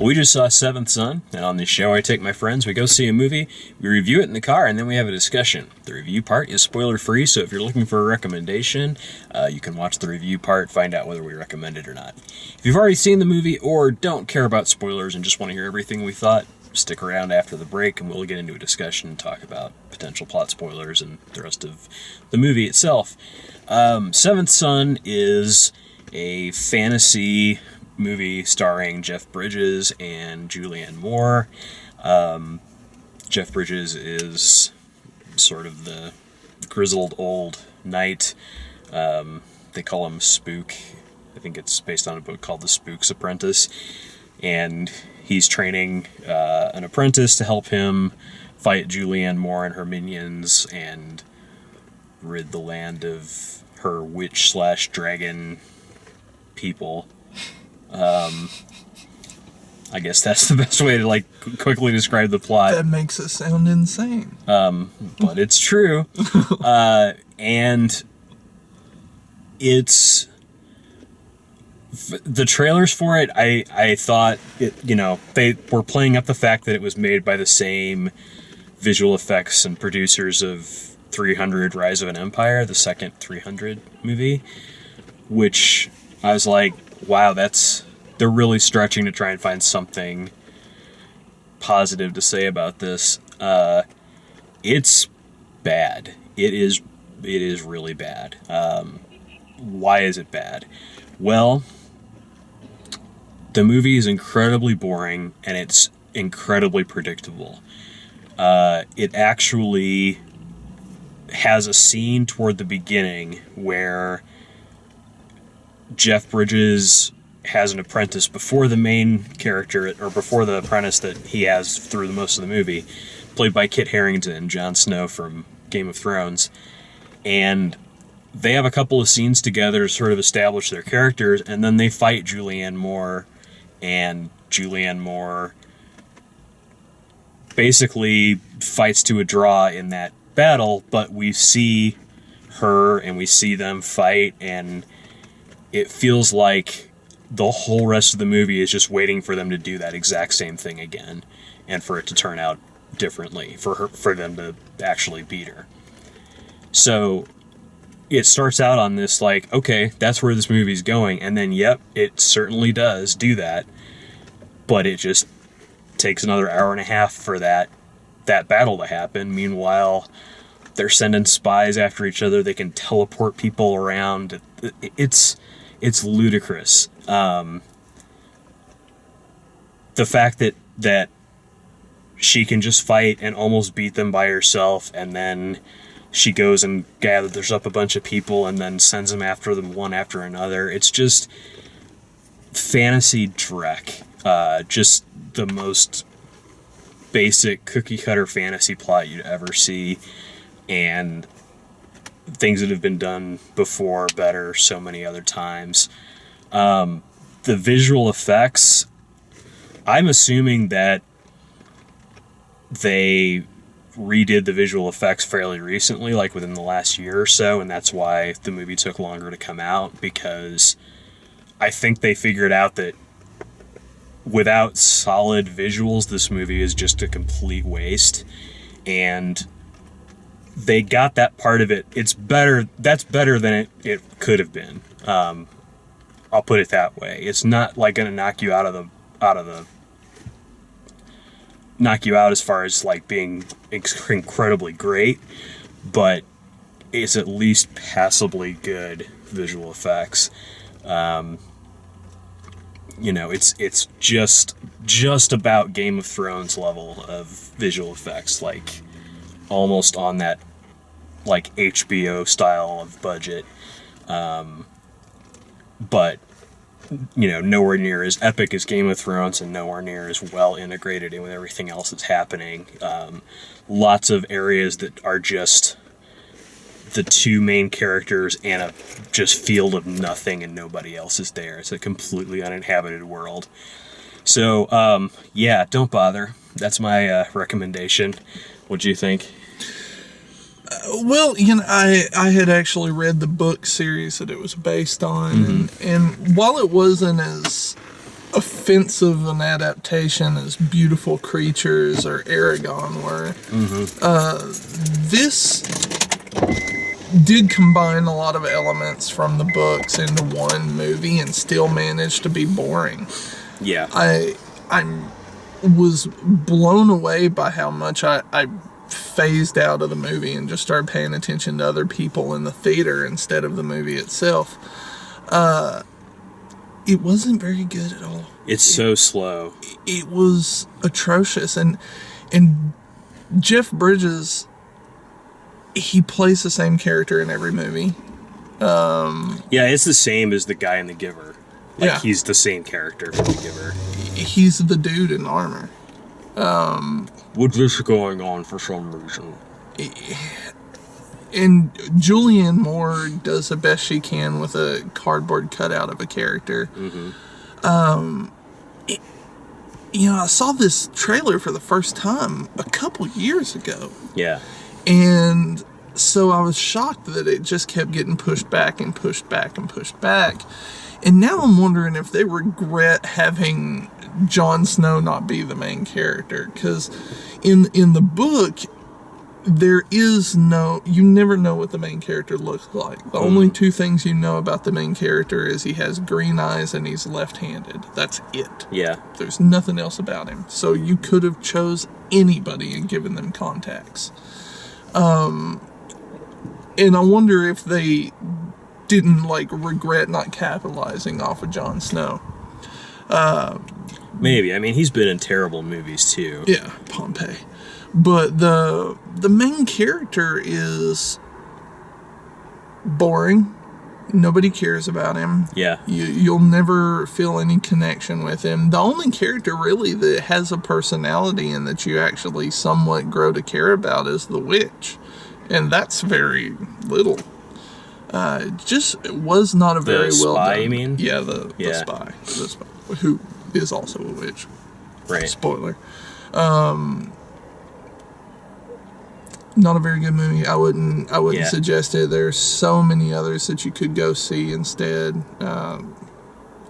We just saw Seventh Son, and on this show I take my friends, we go see a movie, we review it in the car, and then we have a discussion. The review part is spoiler-free, so if you're looking for a recommendation, you can watch the review part, find out whether we recommend it or not. If you've already seen the movie or don't care about spoilers and just want to hear everything we thought, stick around after the break and we'll get into a discussion and talk about potential plot spoilers and the rest of the movie itself. Seventh Son is a fantasy movie starring Jeff Bridges and Julianne Moore. Jeff Bridges is sort of the grizzled old knight. They call him Spook. I think it's based on a book called The Spook's Apprentice. And he's training an apprentice to help him fight Julianne Moore and her minions and rid the land of her witch/dragon people. I guess that's the best way to quickly describe the plot. That makes it sound insane. But it's true. And it's the trailers for it. I thought it, they were playing up the fact that it was made by the same visual effects and producers of 300 Rise of an Empire, the second 300 movie, which I was like, wow, they're really stretching to try and find something positive to say about this. It's bad. It is really bad. Why is it bad? Well, the movie is incredibly boring and it's incredibly predictable. It actually has a scene toward the beginning where Jeff Bridges has an apprentice before the main character, or before the apprentice that he has through most of the movie, played by Kit Harington, Jon Snow from Game of Thrones. And they have a couple of scenes together to sort of establish their characters, and then they fight Julianne Moore, and Julianne Moore basically fights to a draw in that battle, but we see her and we see them fight, and it feels like the whole rest of the movie is just waiting for them to do that exact same thing again, and for it to turn out differently, for them to actually beat her. So it starts out on this okay, that's where this movie's going, and then yep, it certainly does do that, but it just takes another hour and a half for that battle to happen. Meanwhile, they're sending spies after each other. They can teleport people around. It's ludicrous. The fact that she can just fight and almost beat them by herself, and then she goes and gathers up a bunch of people and then sends them after them one after another. It's just fantasy dreck. Just the most basic cookie-cutter fantasy plot you'd ever see, and things that have been done before better so many other times. The visual effects, I'm assuming that they redid the visual effects fairly recently, within the last year or so, and that's why the movie took longer to come out, because I think they figured out that without solid visuals, this movie is just a complete waste, and they got that part of it. It's better. That's better than it could have been. I'll put it that way. It's not going to knock you out as far as being incredibly great, but it's at least passably good visual effects. It's just about Game of Thrones level of visual effects, almost on that HBO style of budget, but nowhere near as epic as Game of Thrones, and nowhere near as well integrated in with everything else that's happening. Lots of areas that are just the two main characters and a just field of nothing, and nobody else is there. It's a completely uninhabited world. So, don't bother. That's my recommendation. What do you think? Well, I had actually read the book series that it was based on, and while it wasn't as offensive an adaptation as Beautiful Creatures or Aragon were. This did combine a lot of elements from the books into one movie and still managed to be boring. Yeah. I was blown away by how much I phased out of the movie and just started paying attention to other people in the theater instead of the movie itself. It wasn't very good at all. It's so slow. It was atrocious, and Jeff Bridges, he plays the same character in every movie. Yeah, it's the same as the guy in The Giver. Like, Yeah. he's the same character from The Giver. He's the dude in armor. What's this going on for some reason? And Julianne Moore does the best she can with a cardboard cutout of a character. I saw this trailer for the first time a couple years ago. Yeah. And so I was shocked that it just kept getting pushed back and pushed back and pushed back. And now I'm wondering if they regret having Jon Snow not be the main character. Because in the book, there is you never know what the main character looks like. The only two things you know about the main character is he has green eyes and he's left-handed. That's it. Yeah. There's nothing else about him. So you could have chose anybody and given them contacts. And I wonder if they didn't regret not capitalizing off of Jon Snow. Maybe. I mean, he's been in terrible movies too. Yeah, Pompeii. But the main character is boring. Nobody cares about him. Yeah. You'll never feel any connection with him. The only character really that has a personality and that you actually somewhat grow to care about is the witch. And that's very little. It just was not a very well spy, done. you mean? Yeah, the spy. The spy. Who is also a witch. Right. Spoiler. Not a very good movie. I wouldn't Yeah. suggest it. There's so many others that you could go see instead.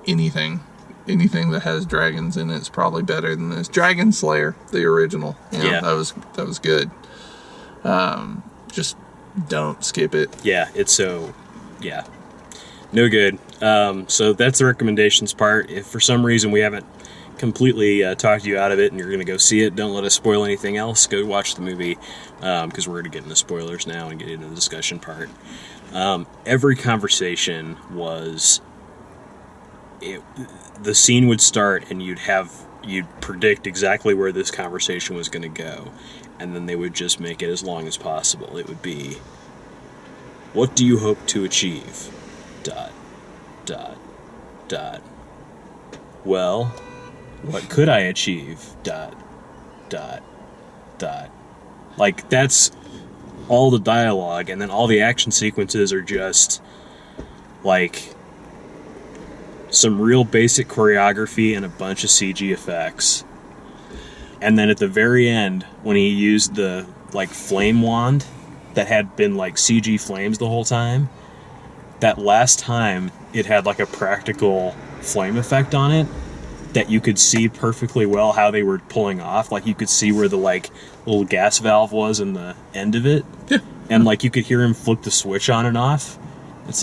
Anything that has dragons in it is probably better than this. Dragon Slayer, the original. Yeah. That was good. Just don't skip it. Yeah, it's so... Yeah. No good. So that's the recommendations part. If for some reason we haven't completely talked you out of it and you're going to go see it, don't let us spoil anything else. Go watch the movie, because we're going to get into spoilers now and get into the discussion part. Every conversation was... the scene would start and you'd predict exactly where this conversation was going to go, and then they would just make it as long as possible. It would be, what do you hope to achieve? ... Well, what could I achieve? ... Like, that's all the dialogue, and then all the action sequences are just like some real basic choreography and a bunch of CG effects. And then at the very end, when he used the flame wand that had been CG flames the whole time, that last time it had a practical flame effect on it that you could see perfectly well how they were pulling off. You could see where the little gas valve was in the end of it. Yeah. And you could hear him flip the switch on and off. It's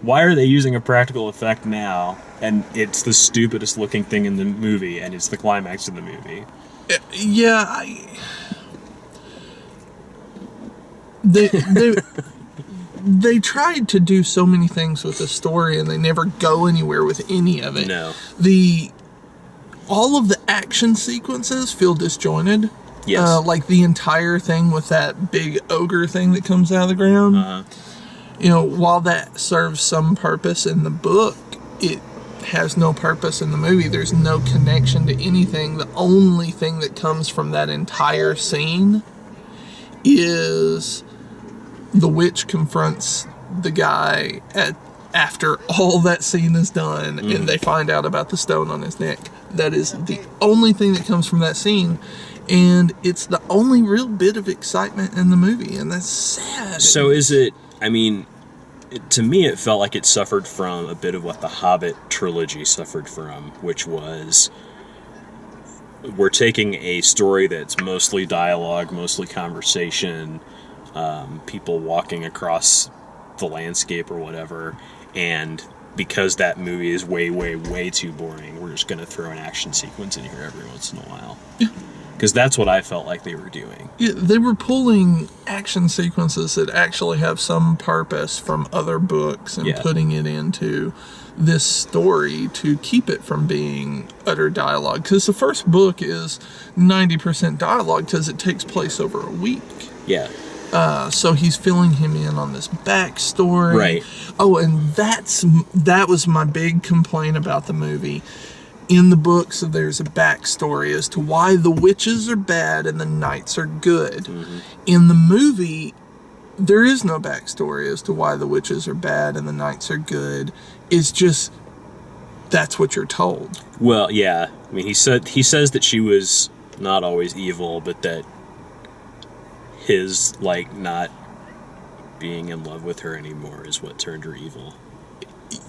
why are they using a practical effect now? And it's the stupidest looking thing in the movie, and it's the climax of the movie. Yeah, they tried to do so many things with the story, and they never go anywhere with any of it. No. All of the action sequences feel disjointed. Yes. The entire thing with that big ogre thing that comes out of the ground. While that serves some purpose in the book, it has no purpose in the movie. There's no connection to anything. The only thing that comes from that entire scene is the witch confronts the guy after all that scene is done, and they find out about the stone on his neck. That is the only thing that comes from that scene, and it's the only real bit of excitement in the movie, and that's sad. So is it, to me, it felt like it suffered from a bit of what the Hobbit trilogy suffered from, which was we're taking a story that's mostly dialogue, mostly conversation, people walking across the landscape or whatever, and because that movie is way, way, way too boring, we're just going to throw an action sequence in here every once in a while. Yeah. Because that's what I felt like they were doing. Yeah, they were pulling action sequences that actually have some purpose from other books and putting it into this story to keep it from being utter dialogue. Because the first book is 90% dialogue because it takes place over a week. Yeah. So he's filling him in on this backstory. Right. Oh, and that was my big complaint about the movie. In the books, there's a backstory as to why the witches are bad and the knights are good. Mm-hmm. In the movie, there is no backstory as to why the witches are bad and the knights are good. It's just that's what you're told. Well, yeah. I mean, he says that she was not always evil, but that his not being in love with her anymore is what turned her evil.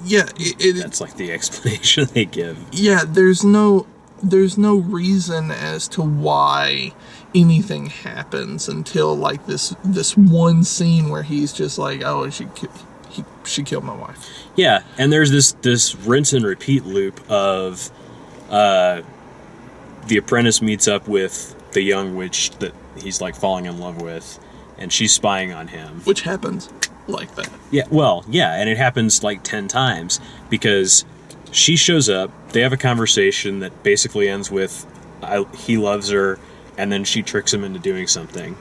Yeah, that's the explanation they give. Yeah, there's no reason as to why anything happens until this one scene where he's just like, oh, she killed my wife. Yeah, and there's this rinse and repeat loop of the apprentice meets up with the young witch that he's falling in love with, and she's spying on him, which happens like that. Yeah, well, yeah, and it happens 10 times because she shows up, they have a conversation that basically ends with he loves her, and then she tricks him into doing something.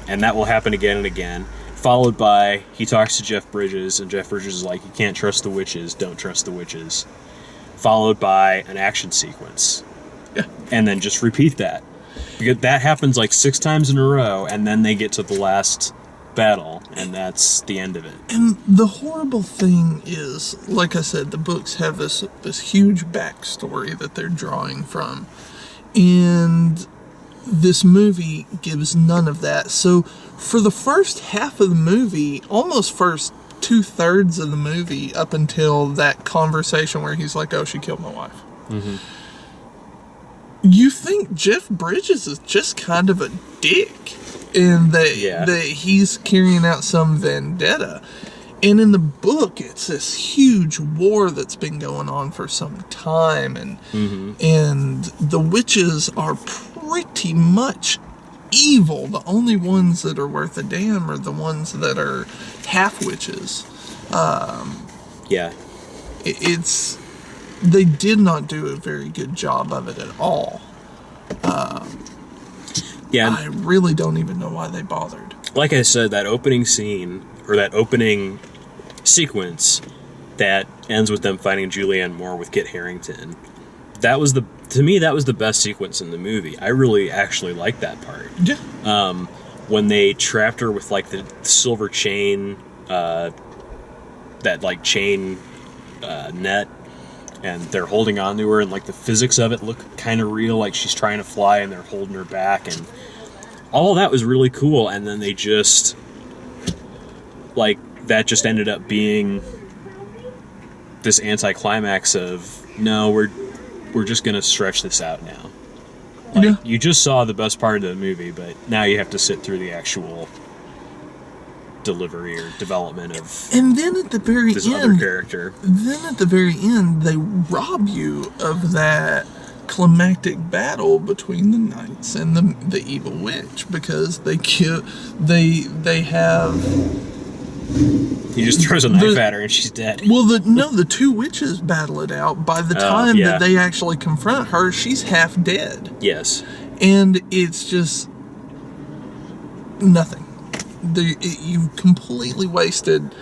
And that will happen again and again, followed by he talks to Jeff Bridges, and Jeff Bridges is like, you can't trust the witches, don't trust the witches. Followed by an action sequence. Yeah. And then just repeat that. Because that happens 6 times in a row, and then they get to the last battle, and that's the end of it. And the horrible thing is, like I said, the books have this huge backstory that they're drawing from, and this movie gives none of that. So for the first half of the movie, almost first 2/3 of the movie, up until that conversation where he's like, oh, she killed my wife. Mm-hmm. You think Jeff Bridges is just kind of a dick, and that he's carrying out some vendetta. And in the book, it's this huge war that's been going on for some time, and the witches are pretty much evil. The only ones that are worth a damn are the ones that are half witches. They did not do a very good job of it at all. I really don't even know why they bothered. Like I said, that opening scene, or that opening sequence that ends with them fighting Julianne Moore with Kit Harington, to me, that was the best sequence in the movie. I really actually liked that part. Yeah. When they trapped her with the silver chain, that chain net, and they're holding on to her, and the physics of it look kind of real, she's trying to fly and they're holding her back, and all of that was really cool. And then they just that just ended up being this anticlimax of, no, we're just gonna stretch this out now. You just saw the best part of the movie, but now you have to sit through the actual delivery or development of, and then at the very this end, other character. Then at the very end, they rob you of that climactic battle between the knights and the evil witch, because they have. He just throws a knife at her and she's dead. Well, the two witches battle it out. By the time that they actually confront her, she's half dead. Yes. And it's just nothing. You've completely wasted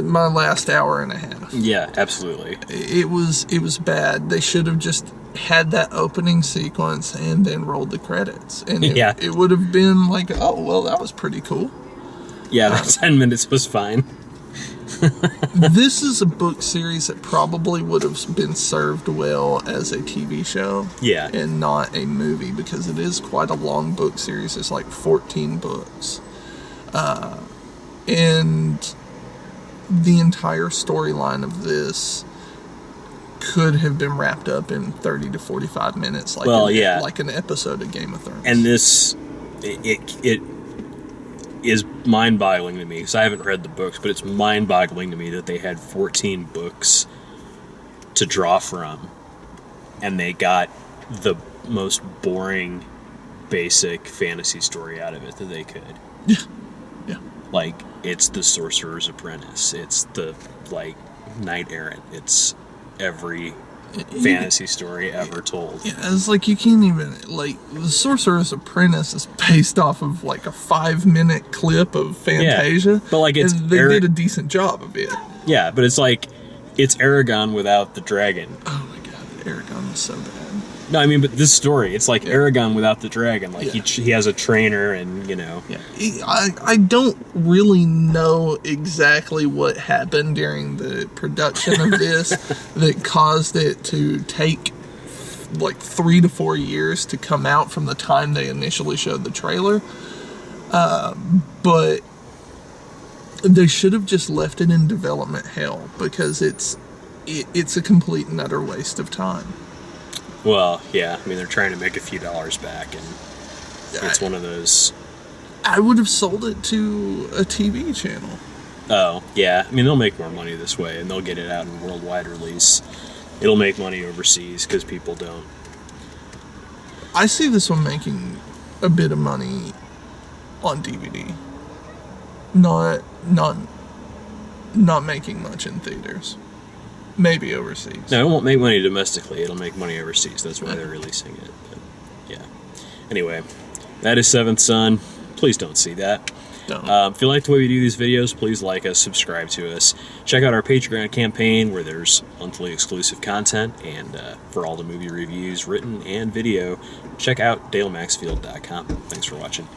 my last hour and a half. Yeah, absolutely. It was bad. They should have just had that opening sequence and then rolled the credits. And it would have been oh, well, that was pretty cool. Yeah, that 10 minutes was fine. This is a book series that probably would have been served well as a TV show. Yeah. And not a movie, because it is quite a long book series. It's 14 books. And the entire storyline of this could have been wrapped up in 30 to 45 minutes, like like an episode of Game of Thrones. And this, it is mind-boggling to me, because I haven't read the books, but it's mind-boggling to me that they had 14 books to draw from, and they got the most boring, basic fantasy story out of it that they could. Yeah. Yeah. Like, it's the Sorcerer's Apprentice. It's the, like, Knight Errant. It's every fantasy story ever told. Yeah, it's like you can't even, like, the Sorcerer's Apprentice is based off of, like, a 5-minute clip of Fantasia. Yeah, but, like, it's... and they did a decent job of it. Yeah, but it's like, it's Aragon without the dragon. Oh my god, Aragon was so bad. No, I mean, but this story, it's like Aragon without the dragon. Like, he has a trainer and, you know... Yeah. I don't really know exactly what happened during the production of this that caused it to take, like, 3 to 4 years to come out from the time they initially showed the trailer. But they should have just left it in development hell, because it's a complete and utter waste of time. Well, yeah, I mean, they're trying to make a few dollars back, and it's one of those... I would have sold it to a TV channel. Oh, yeah. I mean, they'll make more money this way, and they'll get it out in worldwide release. It'll make money overseas, because people don't. I see this one making a bit of money on DVD. Not making much in theaters. Maybe overseas. No, it won't make money domestically. It'll make money overseas. That's why they're releasing it. But, yeah. Anyway, that is Seventh Son. Please don't see that. If you like the way we do these videos, please like us, subscribe to us. Check out our Patreon campaign, where there's monthly exclusive content. And for all the movie reviews, written and video, check out DaleMaxfield.com. Thanks for watching.